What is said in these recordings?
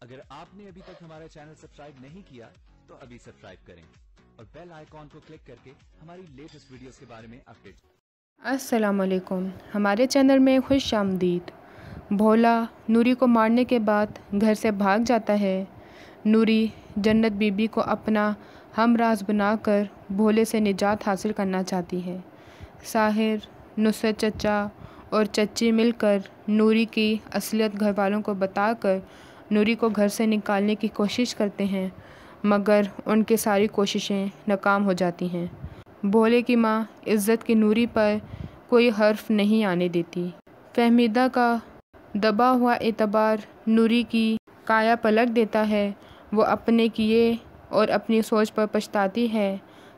अगर आपने अभी तक हमारा चैनल सब्सक्राइब नहीं किया तो अभी सब्सक्राइब करें और बेल आइकॉन को क्लिक करके हमारी लेटेस्ट वीडियोस के बारे में अपडेट। अस्सलाम वालेकुम, हमारे चैनल में खुश आमदीद। भोला नूरी को मारने के बाद घर से भाग जाता है। नूरी जन्नत बीबी को अपना हमराज बनाकर भोले से निजात हासिल करना चाहती है। साहिर, नुसरत चचा और चच्ची मिलकर नूरी की असलियत घर वालों को बताकर नूरी को घर से निकालने की कोशिश करते हैं, मगर उनकी सारी कोशिशें नाकाम हो जाती हैं। भोले की माँ इज़्ज़त की नूरी पर कोई हर्फ नहीं आने देती। फहमीदा का दबा हुआ एतबार नूरी की काया पलट देता है। वो अपने किए और अपनी सोच पर पछताती है।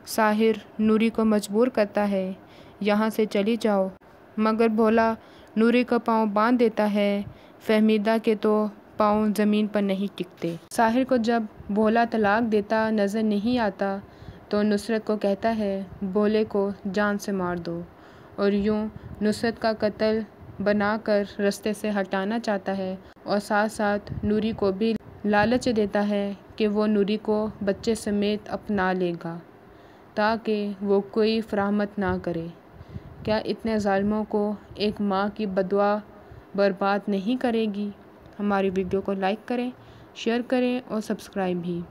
साहिर नूरी को मजबूर करता है, यहाँ से चली जाओ, मगर भोला नूरी का पाँव बांध देता है। फहमीदा के तो पाँव ज़मीन पर नहीं टिकते। साहिर को जब भोला तलाक देता नज़र नहीं आता तो नुसरत को कहता है भोले को जान से मार दो, और यूं नुसरत का कत्ल बनाकर रास्ते से हटाना चाहता है और साथ साथ नूरी को भी लालच देता है कि वो नूरी को बच्चे समेत अपना लेगा ताकि वो कोई फराहमत ना करे। क्या इतने ज़ालिमों को एक माँ की बदुआ बर्बाद नहीं करेगी? हमारी वीडियो को लाइक करें, शेयर करें और सब्सक्राइब भी।